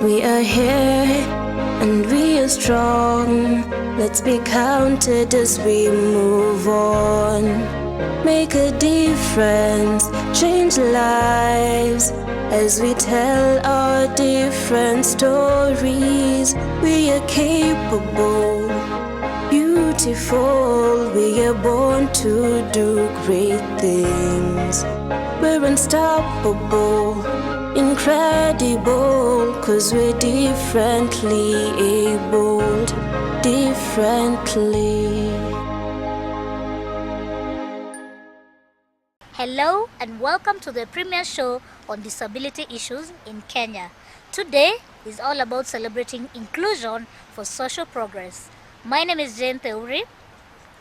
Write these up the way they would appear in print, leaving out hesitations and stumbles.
We are here and we are strong. Let's be counted as we move on. Make a difference, change lives as we tell our different stories. We are capable, beautiful. We are born to do great things. We're unstoppable, incredible, 'cause we're differently abled, differently. Hello and welcome to the premier show on disability issues in Kenya. Today is all about celebrating inclusion for social progress. My name is Jane Theuri.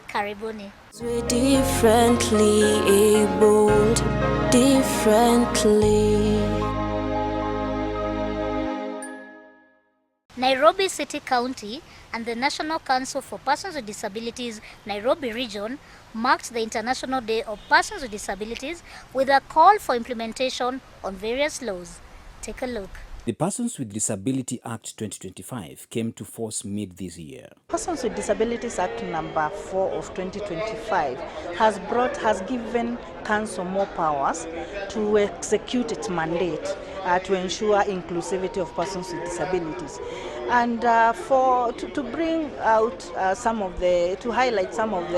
Karibuni. We're differently abled, differently. Nairobi City County and the National Council for Persons with Disabilities Nairobi Region marked the International Day of Persons with Disabilities with a call for implementation on various laws. Take a look. The Persons with Disability Act 2025 came to force mid this year. Persons with Disabilities Act number 4 of 2025 has given Council more powers to execute its mandate to ensure inclusivity of persons with disabilities, and to bring out to highlight some of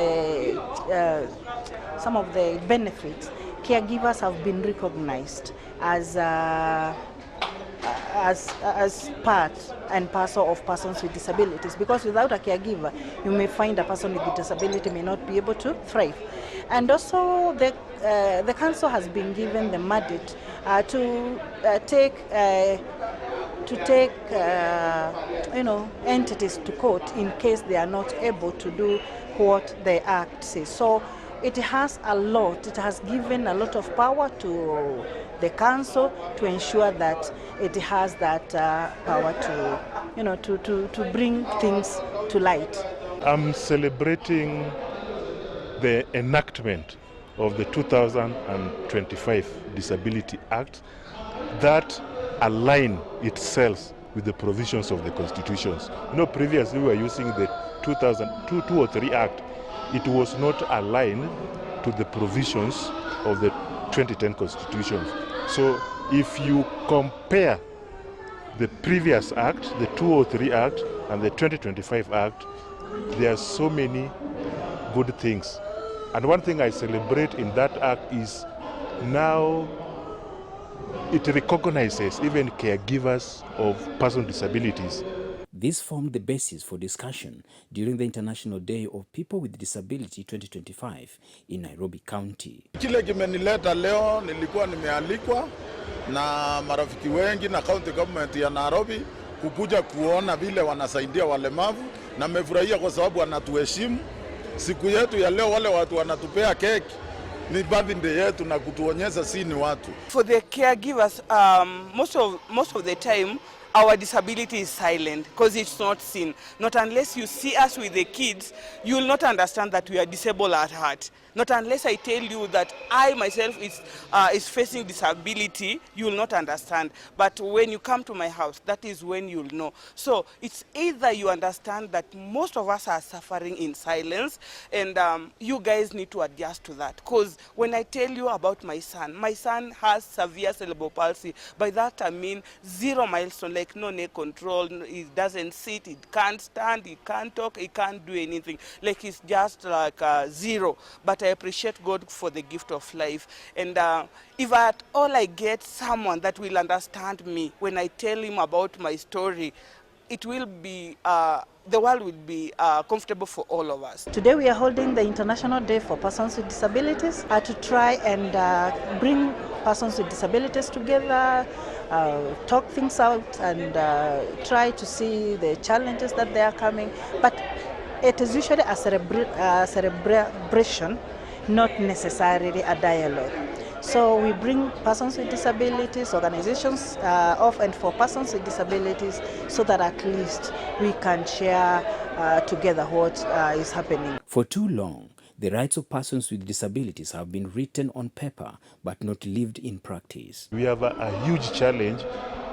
the benefits. Caregivers have been recognized as part and parcel of persons with disabilities, because without a caregiver you may find a person with a disability may not be able to thrive. And also the council has been given the mandate to take entities to court in case they are not able to do what the act says. So it has given a lot of power to the council to ensure that it has that power to bring things to light. I'm celebrating the enactment of the 2025 Disability Act that align itself with the provisions of the constitutions. Previously we were using the 2002 Act. It was not aligned to the provisions of the 2010 Constitution. So if you compare the previous Act, the 2003 Act and the 2025 Act, there are so many good things. And one thing I celebrate in that Act is now it recognizes even caregivers of persons with disabilities. This formed the basis for discussion during the International Day of People with Disability 2025 in Nairobi County. Kile kimenileta leo, nilikuwa nimealikwa na marafiki wengi na county government ya Nairobi kukuja kuona vile wanasaidia walemavu, na nimefurahia kwa sababu wanatuheshimu. Siku yetu ya leo wale watu wanatupea keki ni birthday yetu na kutuonyesha si ni watu. For the caregivers, most of the time our disability is silent because it's not seen. Not unless you see us with the kids, you will not understand that we are disabled at heart. Not unless I tell you that I myself is facing disability, you will not understand. But when you come to my house, that is when you'll know. So it's either you understand that most of us are suffering in silence, and you guys need to adjust to that. Because when I tell you about my son has severe cerebral palsy. By that I mean 0 milestone, like no neck control, he doesn't sit, he can't stand, he can't talk, he can't do anything. Like he's just like 0. But I appreciate God for the gift of life. And if at all I get someone that will understand me when I tell him about my story, it will be, the world will be comfortable for all of us. Today we are holding the International Day for Persons with Disabilities to try and bring persons with disabilities together, talk things out, and try to see the challenges that they are coming. But it is usually a celebration, not necessarily a dialogue. So we bring persons with disabilities, organizations of and for persons with disabilities, so that at least we can share together what is happening. For too long, The rights of persons with disabilities have been written on paper but not lived in practice. We have a huge challenge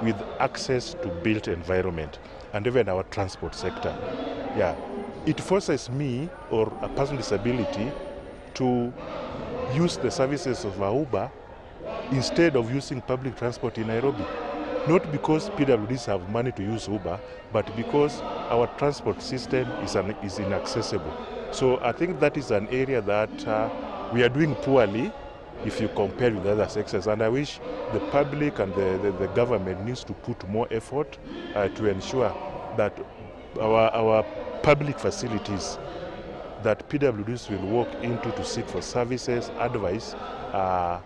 with access to built environment and even our transport sector. Yeah, it forces me or a person with disability to use the services of a Uber instead of using public transport in Nairobi. Not because PWDs have money to use Uber, but because our transport system is inaccessible. So I think that is an area that we are doing poorly if you compare with other sectors. And I wish the public and the government needs to put more effort to ensure that our public facilities that PWDs will walk into to seek for services, advice, are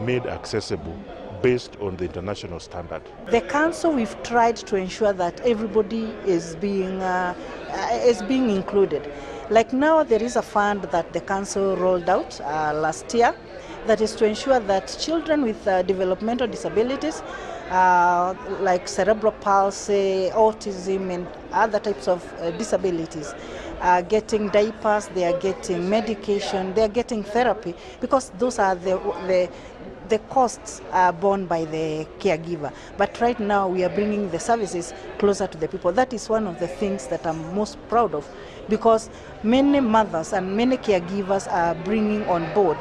made accessible based on the international standard. The council, we've tried to ensure that everybody is being included. Like now, there is a fund that the council rolled out last year that is to ensure that children with developmental disabilities, like cerebral palsy, autism, and other types of disabilities, are getting diapers, they are getting medication, they are getting therapy, because those are the costs are borne by the caregiver. But right now we are bringing the services closer to the people. That is one of the things that I'm most proud of, because many mothers and many caregivers are bringing on board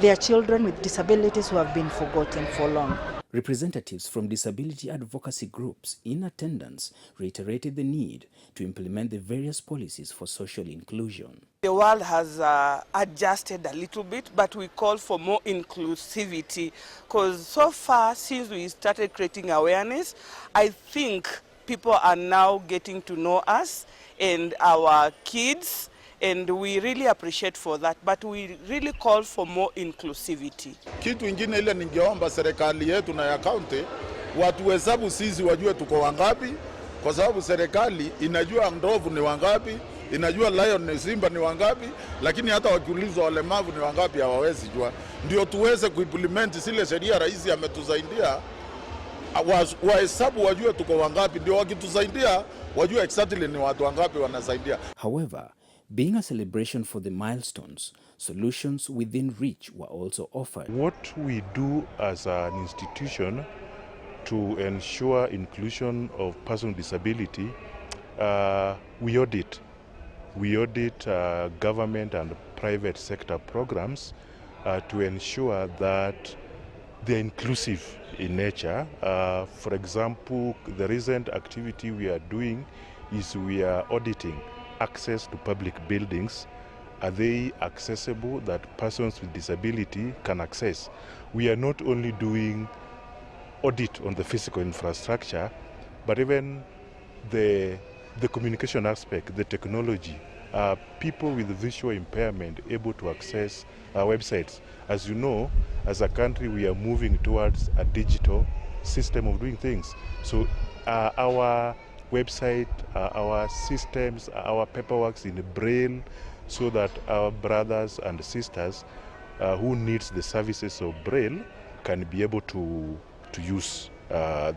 their children with disabilities who have been forgotten for long. Representatives from disability advocacy groups in attendance reiterated the need to implement the various policies for social inclusion. The world has adjusted a little bit, but we call for more inclusivity, because so far since we started creating awareness, I think people are now getting to know us and our kids, and we really appreciate for that, but we really call for more inclusivity. Kitu ingine ile ningeomba serikali yetu na ya county watuhesabu sisi, wajue tuko wangapi, kwa sababu serikali inajua ndovu ni wangapi, inajua lion ni simba ni wangapi, lakini hata wakiulizwa walemavu ni wangapi hawawezi jua. Ndio tuweze kuimplement zile sheria rais ametusaidia, wahesabu wajue tuko wangapi, ndio wakitusaidia wajue exactly ni watu wangapi wanasaidia. However, being a celebration for the milestones, solutions within reach were also offered. What we do as an institution to ensure inclusion of persons with disability, we audit. We audit government and private sector programs to ensure that they're inclusive in nature. For example, the recent activity we are doing is we are auditing access to public buildings. Are they accessible that persons with disability can access? We are not only doing audit on the physical infrastructure, but even the communication aspect, the technology. People with visual impairment able to access our websites. As you know, as a country, we are moving towards a digital system of doing things. So our website, our systems, our paperwork in Braille, so that our brothers and sisters who needs the services of Braille can be able to use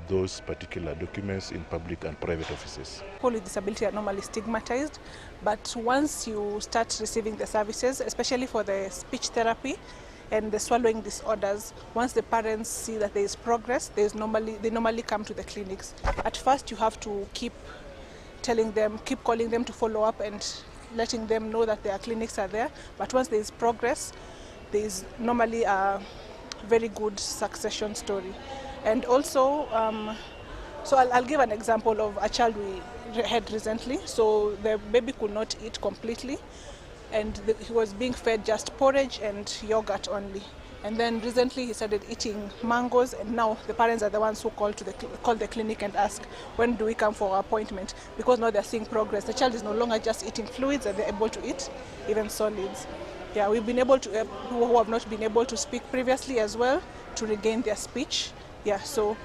those particular documents in public and private offices. People with disability are normally stigmatized, but once you start receiving the services, especially for the speech therapy and the swallowing disorders, once the parents see that there is progress, they normally come to the clinics. At first you have to keep calling them to follow up and letting them know that their clinics are there, but once there is progress, there is normally a very good succession story. And also, so I'll give an example of a child we had recently. So the baby could not eat completely, and he was being fed just porridge and yogurt only. And then recently he started eating mangoes, and now the parents are the ones who call the clinic and ask, when do we come for our appointment? Because now they're seeing progress. The child is no longer just eating fluids, and they're able to eat even solids. Yeah, we've been able to help people who have not been able to speak previously as well to regain their speech. Yeah, so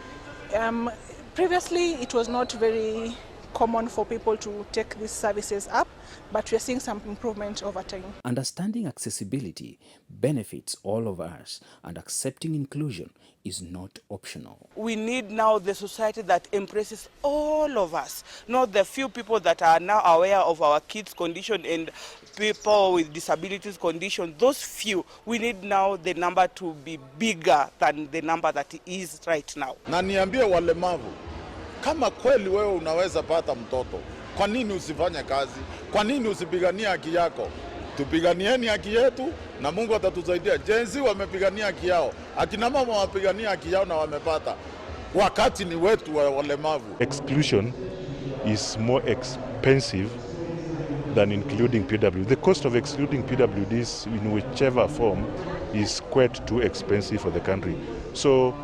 previously it was not very common for people to take these services up, but we're seeing some improvement over time. Understanding accessibility benefits all of us, and accepting inclusion is not optional. We need now the society that embraces all of us, not the few people that are now aware of our kids' condition and people with disabilities condition, those few, we need now the number to be bigger than the number that it is right now. Na niambie walemavu, kama kweli wewe unaweza pata mtoto, kwa nini usifanye kazi? Kwa nini usipigania haki yako? Tupiganieni haki yetu na Mungu atatusaidia. Jenzi wamepigania haki yao, akina mama wapigania haki yao na wamepata. Wakati ni wetu wa walemavu. Exclusion is more expensive than including PWDs. The cost of excluding PWDs in whichever form is quite too expensive for the country. So,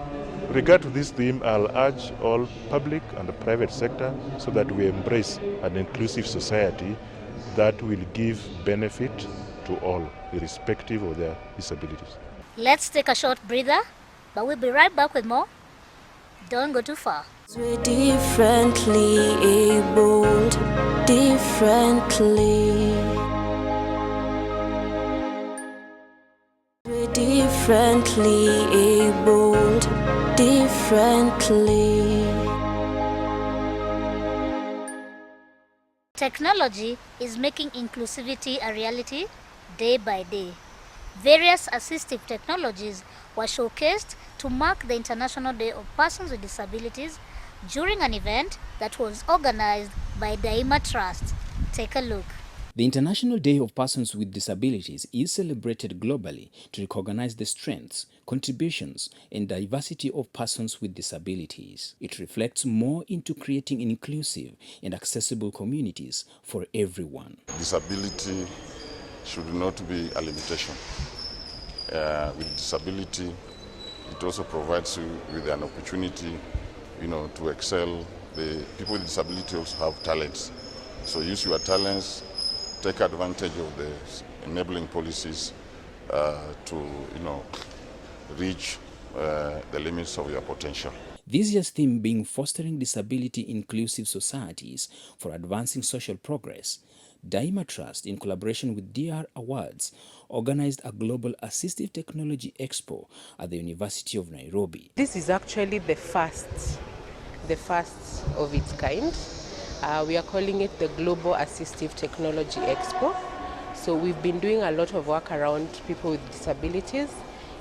regard to this theme, I'll urge all public and private sector so that we embrace an inclusive society that will give benefit to all, irrespective of their disabilities. Let's take a short breather, but we'll be right back with more. Don't go too far. We're differently abled, differently. We're differently abled, differently. Technology is making inclusivity a reality day by day. Various assistive technologies were showcased to mark the International Day of Persons with Disabilities during an event that was organized by Daima Trust. Take a look. The International Day of Persons with Disabilities is celebrated globally to recognize the strengths, contributions, and diversity of persons with disabilities. It reflects more into creating inclusive and accessible communities for everyone. Disability should not be a limitation. With disability, it also provides you with an opportunity, to excel. The people with disability also have talents. So use your talents, take advantage of the enabling policies to, reach the limits of your potential. This year's theme being Fostering Disability-Inclusive Societies for Advancing Social Progress, Daima Trust, in collaboration with DR Awards, organized a global assistive technology expo at the University of Nairobi. This is actually the first of its kind. We are calling it the Global Assistive Technology Expo. So we've been doing a lot of work around people with disabilities,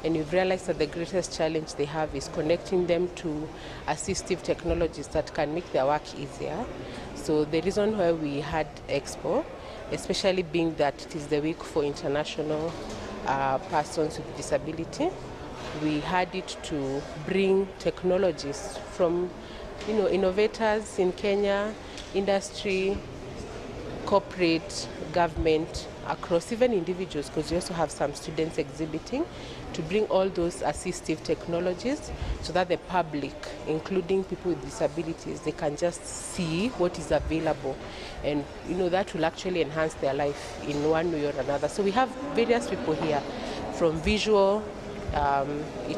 and we've realized that the greatest challenge they have is connecting them to assistive technologies that can make their work easier. So the reason why we had Expo, especially being that it is the week for international persons with disability, we had it to bring technologies from innovators in Kenya, industry, corporate, government, across even individuals, because we also have some students exhibiting, to bring all those assistive technologies so that the public, including people with disabilities, they can just see what is available, and that will actually enhance their life in one way or another. So we have various people here, from visual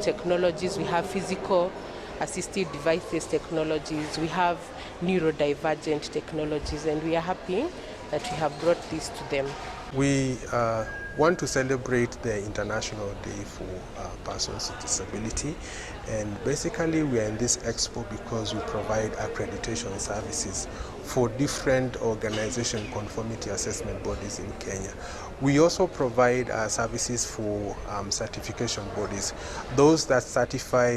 technologies, we have physical assistive devices technologies, we have neurodivergent technologies, and we are happy that we have brought this to them. We want to celebrate the International Day for Persons with Disability, and basically we are in this expo because we provide accreditation services for different organization conformity assessment bodies in Kenya. We also provide services for certification bodies, those that certify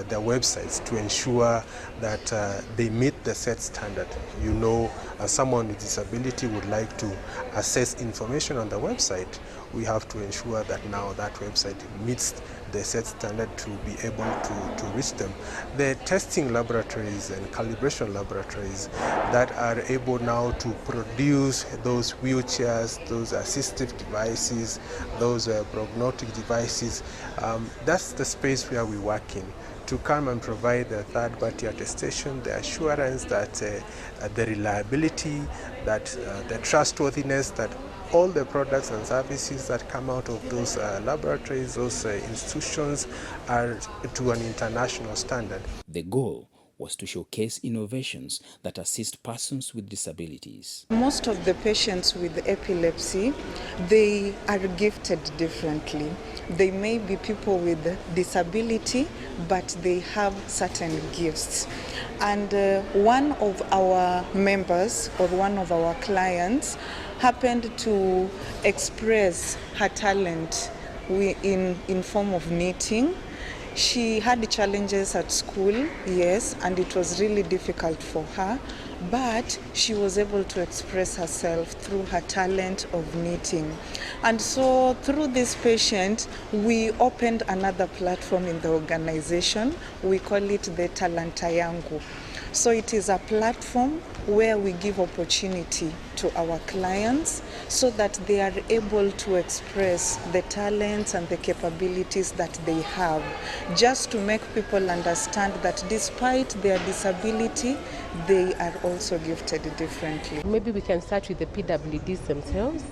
their websites to ensure that they meet the set standard. Someone with disability would like to access information on the website, we have to ensure that now that website meets the set standard to be able to reach them. The testing laboratories and calibration laboratories that are able now to produce those wheelchairs, those assistive devices, those prognostic devices, that's the space where we work in, to come and provide the third-party attestation, the assurance that the reliability, that the trustworthiness, that all the products and services that come out of those laboratories, those institutions, are to an international standard. The goal was to showcase innovations that assist persons with disabilities. Most of the patients with epilepsy, they are gifted differently. They may be people with disability, but they have certain gifts. And one of our members or one of our clients happened to express her talent in form of knitting. She had challenges at school, yes, and it was really difficult for her, but she was able to express herself through her talent of knitting. And so through this patient, we opened another platform in the organization. We call it the Talanta Yangu. So it is a platform where we give opportunity to our clients so that they are able to express the talents and the capabilities that they have, just to make people understand that despite their disability, they are also gifted differently. Maybe we can start with the PWDs themselves.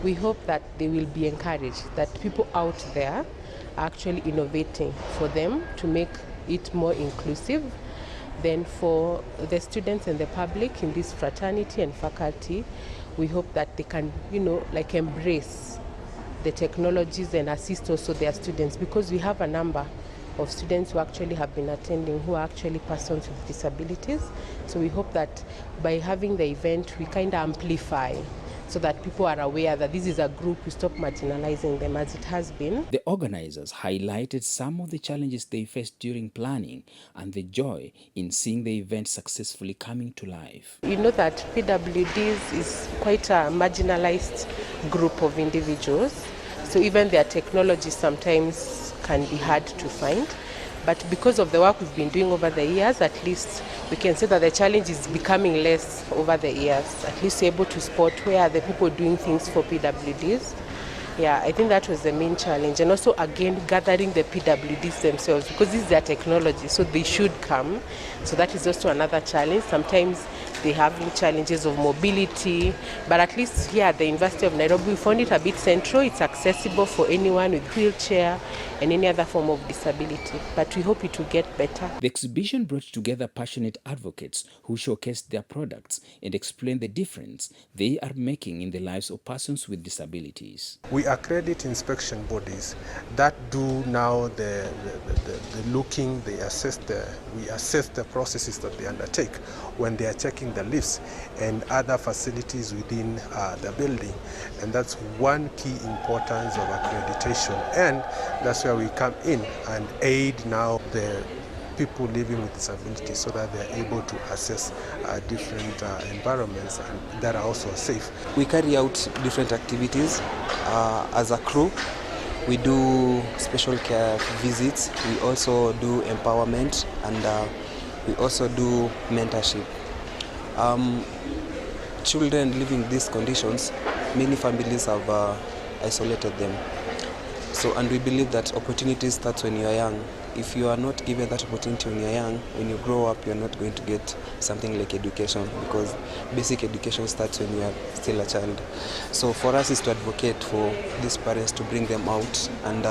We hope that they will be encouraged, that people out there are actually innovating for them to make it more inclusive. Then for the students and the public in this fraternity and faculty, we hope that they can, embrace the technologies and assist also their students, because we have a number of students who actually have been attending who are actually persons with disabilities. So we hope that by having the event, we kind of amplify so that people are aware that this is a group, we stop marginalizing them as it has been. The organizers highlighted some of the challenges they faced during planning and the joy in seeing the event successfully coming to life. You know that PWDs is quite a marginalized group of individuals, so even their technology sometimes can be hard to find. But because of the work we've been doing over the years, at least we can say that the challenge is becoming less over the years. At least able to spot where are the people doing things for PWDs. Yeah, I think that was the main challenge. And also, again, gathering the PWDs themselves, because this is their technology, so they should come. So that is also another challenge. Sometimes they have challenges of mobility, but at least here at the University of Nairobi, we found it a bit central. It's accessible for anyone with wheelchair and any other form of disability, but we hope it will get better. The exhibition brought together passionate advocates who showcased their products and explained the difference they are making in the lives of persons with disabilities. We accredit inspection bodies that do now the looking, we assess the processes that they undertake when they are checking the lifts and other facilities within the building. And that's one key importance of accreditation, and that's where we come in and aid now the people living with disabilities so that they're able to access different environments and that are also safe. We carry out different activities as a crew. We do special care visits, we also do empowerment, and we also do mentorship. Children living these conditions, many families have isolated them. So, and we believe that opportunity starts when you are young. If you are not given that opportunity when you are young, when you grow up, you are not going to get something like education, because basic education starts when you are still a child. So for us is to advocate for these parents to bring them out, and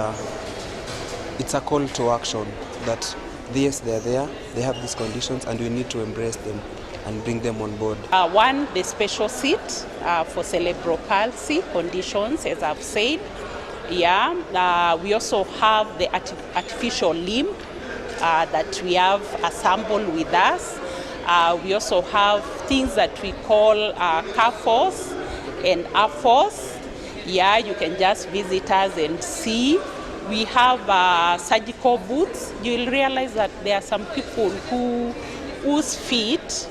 it's a call to action that yes, they are there, they have these conditions, and we need to embrace them and bring them on board. One, the special seat for cerebral palsy conditions, as I've said. Yeah, we also have the artificial limb that we have assembled with us. We also have things that we call CAFOS and AFOS. Yeah, you can just visit us and see. We have surgical boots. You will realize that there are some people whose feet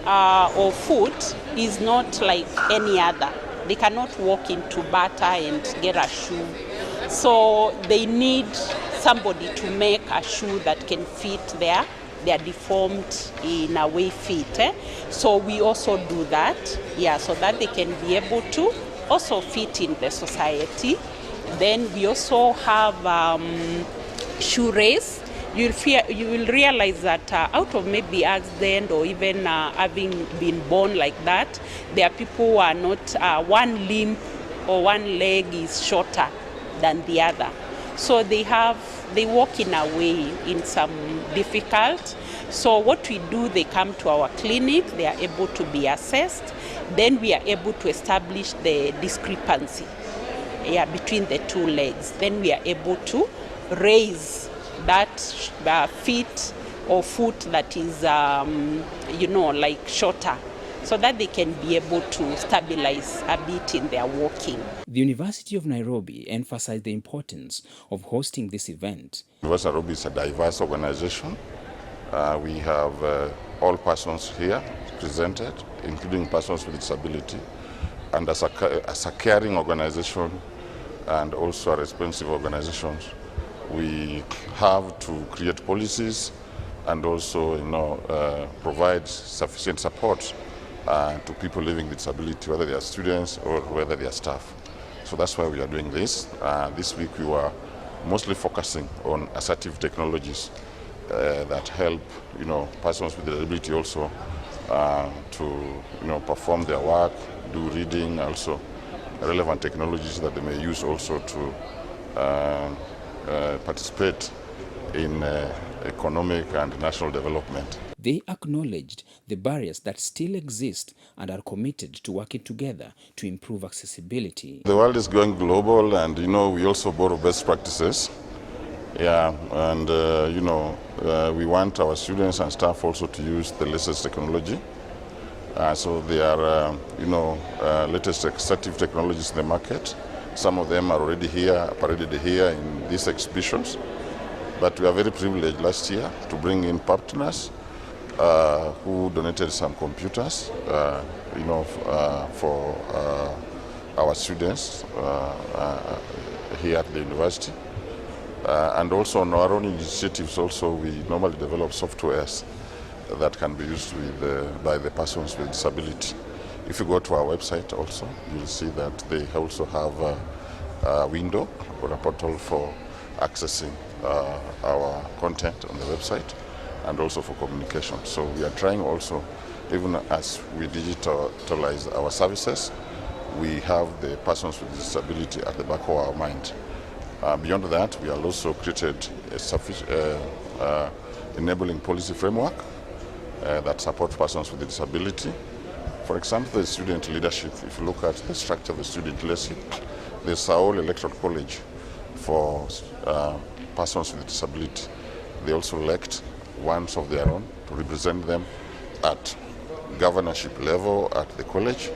or foot is not like any other. They cannot walk into Bata and get a shoe. So they need somebody to make a shoe that can fit their deformed in a way fit. So we also do that, yeah, so that they can be able to also fit in the society. Then we also have shoe race. You will realize that out of maybe accident or even having been born like that, there are people who are not, one limb or one leg is shorter than the other. So they walk in a way in some difficult. So what we do, they come to our clinic, they are able to be assessed, then we are able to establish the discrepancy between the two legs. Then we are able to raise that feet or foot that is, like shorter. so that they can be able to stabilize a bit in their walking. The University of Nairobi emphasized the importance of hosting this event. University of Nairobi is a diverse organization. We have all persons here presented, including persons with disability. And as a caring organization and also a responsive organization, we have to create policies and also, provide sufficient support to people living with disability, whether they are students or whether they are staff. So that's why we are doing this. This week we were mostly focusing on assistive technologies that help, persons with disability also to, perform their work, do reading, also relevant technologies that they may use also to participate in economic and national development. They acknowledged the barriers that still exist and are committed to working together to improve accessibility. The world is going global, and we also borrow best practices. Yeah, and we want our students and staff also to use the latest technology. So there are, latest assistive technologies in the market. Some of them are already here, paraded here in these exhibitions. But we are very privileged last year to bring in partners who donated some computers, for our students here at the university. And also on our own initiatives also, we normally develop softwares that can be used by the persons with disability. If you go to our website also, you'll see that they also have a window or a portal for accessing our content on the website and also for communication. So we are trying also, even as we digitalize our services, we have the persons with disability at the back of our mind. Beyond that, we have also created a enabling policy framework that supports persons with disability. For example, the student leadership, if you look at the structure of the student leadership, there's a whole electoral college for persons with disability. They also elect ones of their own to represent them at governorship level at the college,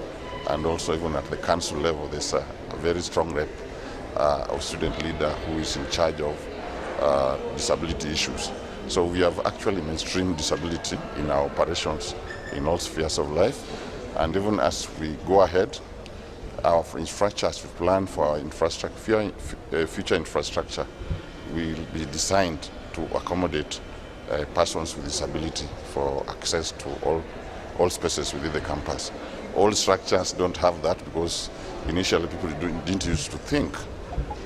and also even at the council level. There's a very strong rep of student leader who is in charge of disability issues. So we have actually mainstreamed disability in our operations in all spheres of life. And even as we go ahead, our infrastructure, as we plan for our infrastructure, future infrastructure, will be designed to accommodate persons with disability for access to all spaces within the campus. All structures don't have that because initially people didn't used to think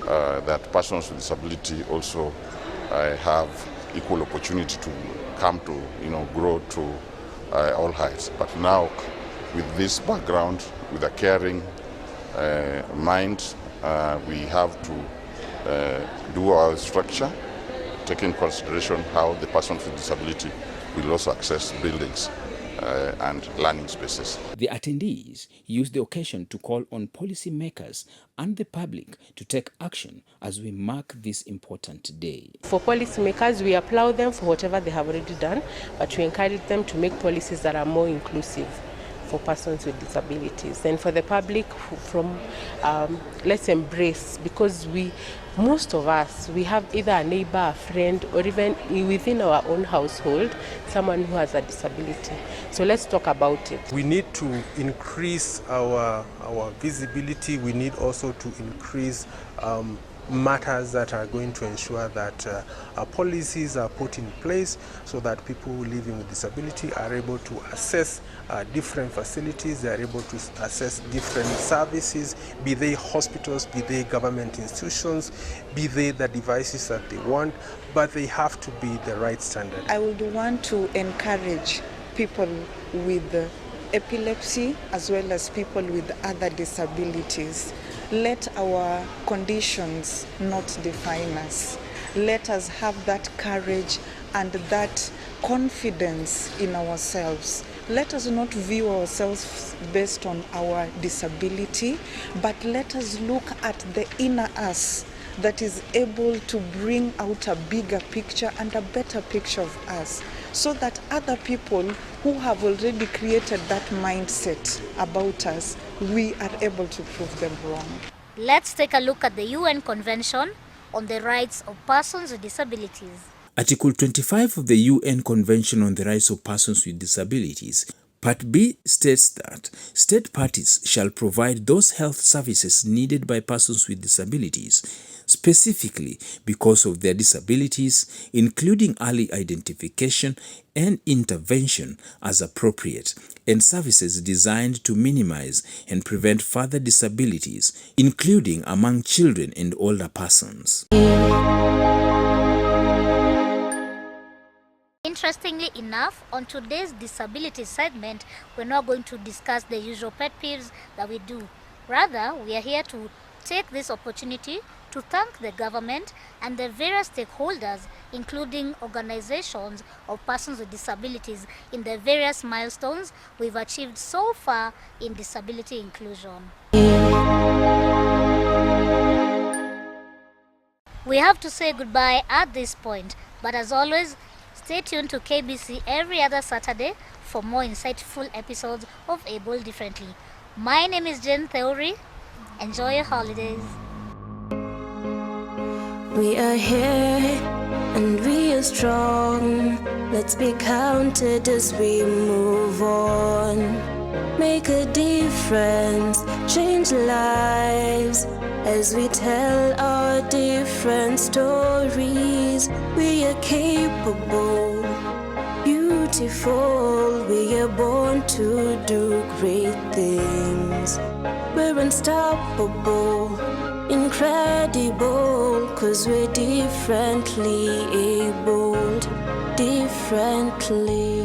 that persons with disability also have equal opportunity to come to, grow to all heights. But now, with this background, with a caring mind, we have to do our structure, taking into consideration how the person with disability will also access buildings and learning spaces. The attendees used the occasion to call on policymakers and the public to take action as we mark this important day. For policymakers, we applaud them for whatever they have already done, but we encourage them to make policies that are more inclusive for persons with disabilities. And for the public, let's embrace, because most of us, we have either a neighbor, a friend, or even within our own household, someone who has a disability. So let's talk about it. We need to increase our visibility. We need also to increase matters that are going to ensure that policies are put in place so that people living with disability are able to access different facilities, they are able to access different services, be they hospitals, be they government institutions, be they the devices that they want, but they have to be the right standard. I would want to encourage people with epilepsy as well as people with other disabilities. Let our conditions not define us. Let us have that courage and that confidence in ourselves. Let us not view ourselves based on our disability, but let us look at the inner us that is able to bring out a bigger picture and a better picture of us. so that other people who have already created that mindset about us, we are able to prove them wrong. Let's take a look at the UN Convention on the Rights of Persons with Disabilities. Article 25 of the UN Convention on the Rights of Persons with Disabilities, Part B states that state parties shall provide those health services needed by persons with disabilities, specifically because of their disabilities, including early identification and intervention as appropriate, and services designed to minimize and prevent further disabilities, including among children and older persons. Interestingly enough, on today's disability segment, we're not going to discuss the usual pet peeves that we do. Rather, we are here to take this opportunity to thank the government and the various stakeholders, including organizations of persons with disabilities, in the various milestones we've achieved so far in disability inclusion. We have to say goodbye at this point, but as always, stay tuned to KBC every other Saturday for more insightful episodes of Able Differently. My name is Jen Theory. Enjoy your holidays. We are here and we are strong. Let's be counted as we move on. Make a difference, change lives as we tell our different stories. We are capable, beautiful. We are born to do great things. We're unstoppable, incredible, 'cause we're differently abled, differently.